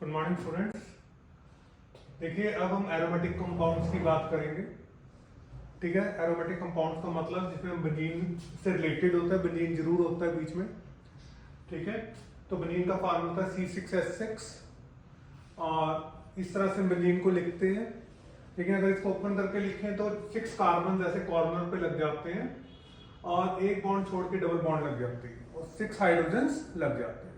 Good morning students. देखिए अब हम एरोमेटिक कंपाउंड्स की बात करेंगे। ठीक है, एरोमेटिक कंपाउंड्स का मतलब जिसमें बेंजीन से रिलेटेड होता है, बेंजीन जरूर होता है बीच में। ठीक है, तो बेंजीन का फार्मूला होता है C6H6 और इस तरह से बेंजीन को लिखते हैं। लेकिन अगर इसको ओपन करके लिखें तो 6 कार्बन ऐसे कॉर्नर पे लग जाते हैं और एक बॉन्ड छोड़ के डबल बॉन्ड लग जाती है और 6 हाइड्रोजन्स लग जाते हैं।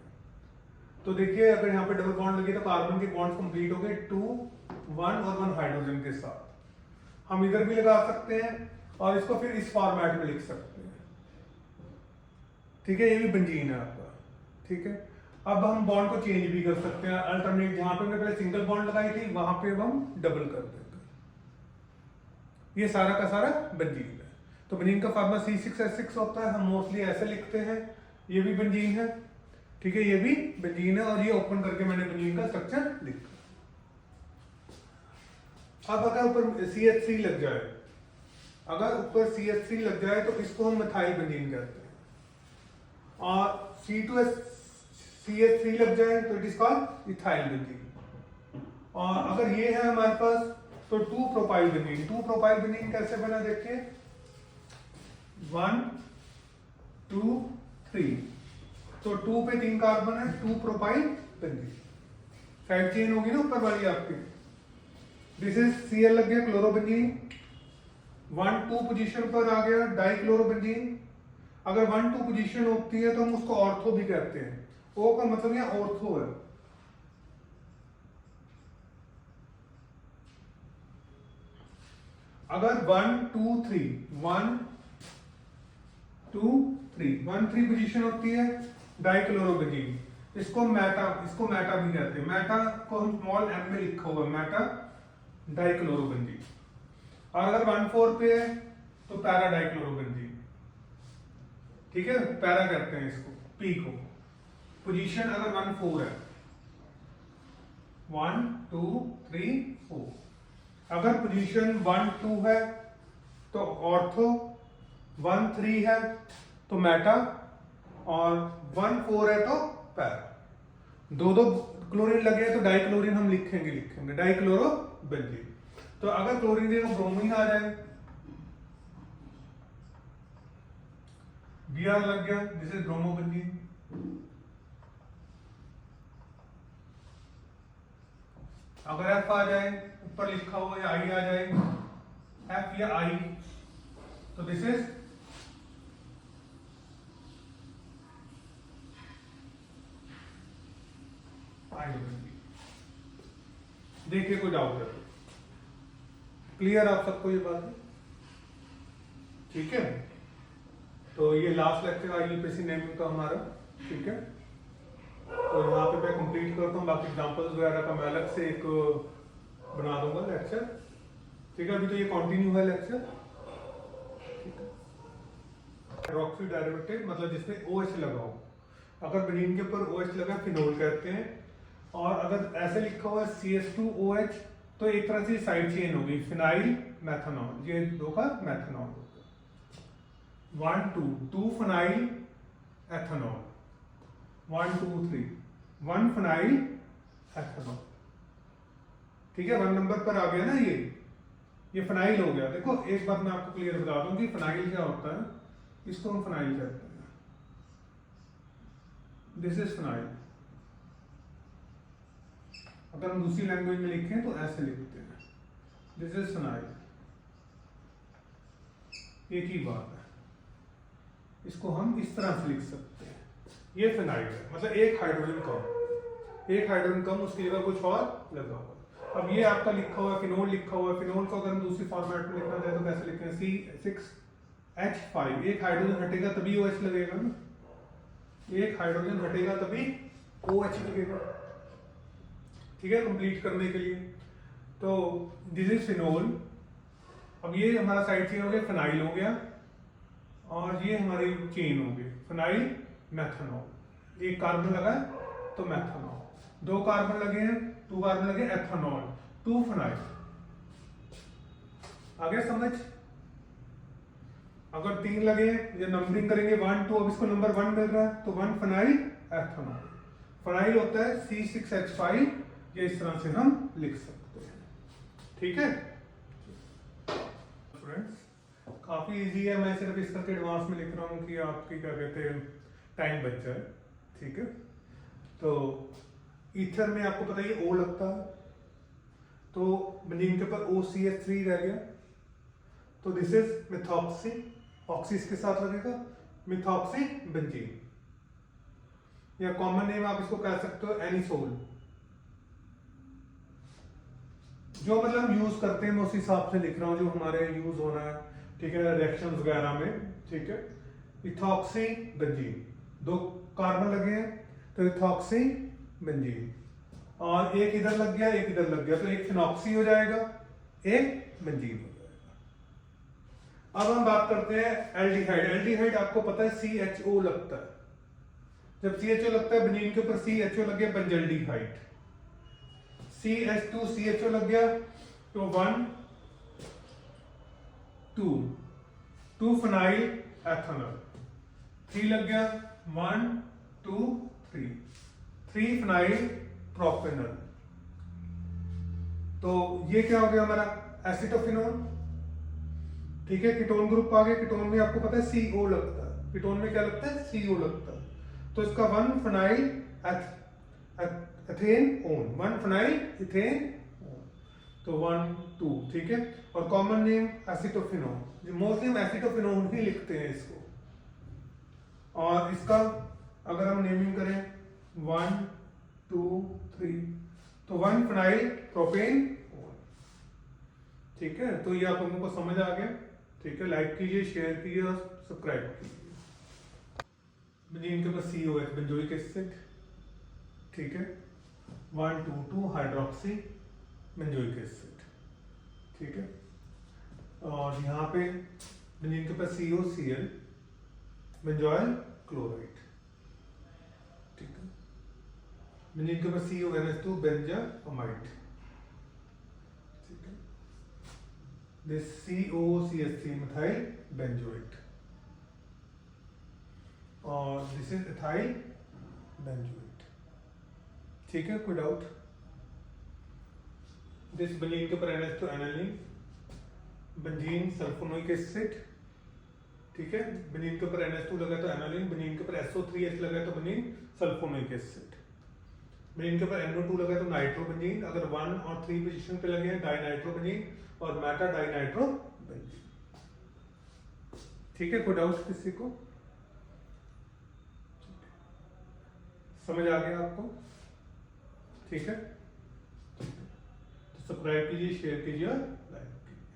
तो देखिए अगर यहाँ पे डबल बॉन्ड लगे तो कार्बन के बॉन्ड कंप्लीट हो गए 2, 1 और 1 हाइड्रोजन के साथ। हम इधर भी लगा सकते हैं और इसको फिर इस फॉर्मेट में लिख सकते हैं। ठीक है, ये भी बेंजीन है आपका। ठीक है, अब हम बॉन्ड को चेंज भी कर सकते हैं। अल्टरनेट जहां पे हमने पहले सिंगल बॉन्ड लगाई थी वहां पे अब हम डबल कर देते हैं। ये सारा का सारा बेंजीन है। तो बेंजीन का फार्मूला C6H6 होता है, हम मोस्टली ऐसे लिखते हैं। ये भी बेंजीन है। ठीक है, ये भी बेंजीन है और ये ओपन करके मैंने बेंजीन का स्ट्रक्चर लिखा। अब अगर ऊपर CH3 लग जाए, अगर ऊपर CH3 लग जाए तो इसको हम मिथाइल बेंजीन कहते हैं और C2CH3 लग जाए तो it is called ethyl benzene. और अगर ये है हमारे पास तो 2 प्रोपाइल बेंजीन। 2 प्रोपाइल बेंजीन कैसे बना देखिए, 1 2 3। तो 2 पे 3 कार्बन है, 2 प्रोपाइल बेंजीन। साइड चेन होगी ना ऊपर वाली आपकी। दिस इज Cl लग गया क्लोरोबेंजीन। 1 2 पोजीशन पर आ गया डाइक्लोरोबेंजीन। अगर 1 2 पोजीशन होती है तो हम उसको ऑर्थो भी कहते हैं। ओ का मतलब यहाँ ऑर्थो है। अगर 1 2 3 1 2 3 1 3 पोजीशन होती है डाइक्लोरोबेंजीन। इसको मैटा भी कहते हैं। मैटा को हम स्मॉल m में लिखा हुआ मैटा डाइक्लोरोबेंजीन। और अगर 1 4 पे है तो पैरा डाइक्लोरोबेंजीन। ठीक है, पैरा कहते हैं इसको, P को। पोजीशन अगर 1 4 है, 1 2 3 4। अगर पोजीशन 1 2 है तो ऑर्थो, 1 3 है तो मैटा और 1 4 है तो पैरा। दो क्लोरीन लगे तो डाइक्लोरीन हम लिखेंगे डाइक्लोरोबेंजीन। तो अगर क्लोरीन की जगह ब्रोमीन आ जाए, Br लग गया, दिस इज ब्रोमोबेंजीन। अगर F आ जाए, ऊपर लिखा हुआ या I आ जाए, F या I, तो दिस इज देखिए कोई डाउट है? क्लियर आप सबको ये बात है? ठीक है, तो ये लास्ट लेक्चर IUPAC नेमिंग का हमारा। ठीक है, तो यहाँ पे मैं कंप्लीट करता हूँ। बाकी एग्जांपल्स वगैरह का मैं अलग से एक बना दूंगा लेक्चर। ठीक है, अभी तो ये कंटिन्यू है लेक्चर। हाइड्रोक्सी डेरिवेटिव मतलब जिसमें OH लगा हो। अगर बेंजीन के ऊपर OH लगा फिनोल कहते हैं। और अगर ऐसे लिखा हुआ है CH2OH तो एक तरह से साइड चेन होगी, फिनाइल मैथनॉल। ये दो का मैथनॉल होगा। 1 2 2 फिनाइल एथनॉल, 1 2 3 1 फिनाइल एथनॉल। ठीक है, 1 नंबर पर आ गया ना ये फिनाइल हो गया। देखो एक बात मैं आपको क्लियर बता दूं कि फिनाइल क्या होता है। इसको हम फिनाइल कहते हैं, दिस इज फिनाइल। अगर हम दूसरी लैंग्वेज में लिखें तो ऐसे लिखते हैं, दिस इज फिनाइल। एक ही बात है, इसको हम इस तरह से लिख सकते हैं, ये फिनाइल है। मतलब एक हाइड्रोजन कम, उसकी जगह कुछ और लगा हुआ। अब ये आपका लिखा हुआ फिनोल लिखा हुआ है। फिनोल को अगर हम दूसरी फॉर्मेट में लिखना चाहे तो कैसे लिखें, C6H5। एक हाइड्रोजन हटेगा तभी OH लगेगा ना, एक हाइड्रोजन हटेगा तभी OH लगेगा। ठीक है, कंप्लीट करने के लिए। तो दिस इज फिनोल। अब ये हमारा साइड चेन हो गया, फिनाइल हो गया और ये हमारी चेन हो गई फिनाइल मैथनॉल। एक कार्बन लगा तो मैथनॉल, 2 कार्बन लगे हैं, 2 कार्बन लगे एथनॉल, 2 फिनाइल। आ गया समझ? अगर 3 लगे, ये नंबरिंग करेंगे 1 2, अब इसको नंबर 1 मिल रहा है तो 1 फिनाइल एथनॉल। फिनाइल होता है C6H5 ये इस तरह से हम लिख सकते हैं, ठीक है फ्रेंड्स। काफी इजी है, मैं सिर्फ इस करके एडवांस में लिख रहा हूँ कि आपकी क्या कहते हैं टाइम बच जाए, ठीक है। तो ईथर में आपको पता है ओ लगता है, तो बेंजीन के ऊपर OCH3 रह गया, तो दिस इज मिथॉक्सी, ऑक्सी इसके साथ लगेगा, मिथॉक्सी बेंजीन, या कॉमन नेम आप इसको कह सकते हो एनिसोल। जो मतलब हम यूज करते हैं मैं उस हिसाब से लिख रहा हूं जो हमारे यूज होना है, ठीक है, रिएक्शंस वगैरह में, ठीक है। इथॉक्सी बेंजीन, 2 कार्बन लगे हैं तो इथॉक्सी बेंजीन, और एक इधर लग गया एक इधर लग गया, तो एक फिनॉक्सी हो जाएगा एक बेंजीन हो जाएगा। अब हम बात करते हैं एल्डिहाइड। एल्डिहाइड आपको पता है CHO लगता है, जब CHO लगता है बेंजीन के ऊपर CHO लग गया बेंजल्डिहाइड, CH2 CHO लग गया तो 1 2 फिनाइल एथेनॉल, 3 लग गया 1 2 3 फिनाइल प्रोपेनॉल, तो ये क्या हो गया हमारा एसिटोफिनोन, ठीक है। कीटोन ग्रुप आ गया, कीटोन में आपको पता है CO लगता है, कीटोन में क्या लगता है CO लगता है, तो इसका 1 phenyl ethane own, 1 phenyl ethane, तो 1 2, ठीक है। और कॉमन नेम एसिटोफिनोन, मोस्टली हम एसिटोफिनोन ही लिखते हैं इसको, और इसका अगर हम नेमिंग करें 1 2 3, तो 1 फिनाइल प्रोपेन, ठीक है। तो ये आप लोगों को समझ आ गया, ठीक है। लाइक कीजिए, शेयर कीजिए और सब्सक्राइब कीजिए। बेंजीन के पास COH बेंजोइक एसिड, ठीक है, 1 2 2 हाइड्रोक्सी बेंजोइक एसिड, ठीक है। और यहाँ पे बेंजीन के पास COCl बेंजोइल क्लोराइड, ठीक है। बेंजीन के पास CONH2 बेंजामाइड, ठीक है। दिस COCH3 मिथाइल बेंजोएट, और दिस इज इथाइल बेंजोएट, ठीक है। कोई डाउट? दिस बेंजीन के ऊपर NH2 aniline, benzene sulphonic acid, ठीक है। बेंजीन के ऊपर NH2 लगा तो एनालिन, बेंजीन के ऊपर SO3H लगा तो बेंजीन सल्फोनिक एसिड, बेंजीन के ऊपर NO2 लगा तो नाइट्रोबेंजीन, अगर 1 और 3 पोजीशन पे लगे हैं डाइनाइट्रोबेंजीन और मेटा डाइनाइट्रोबेंजीन, ठीक है। कोई डाउट किसी को? समझ आ गया आपको, ठीक है। तो सब्सक्राइब कीजिए, शेयर कीजिए, लाइक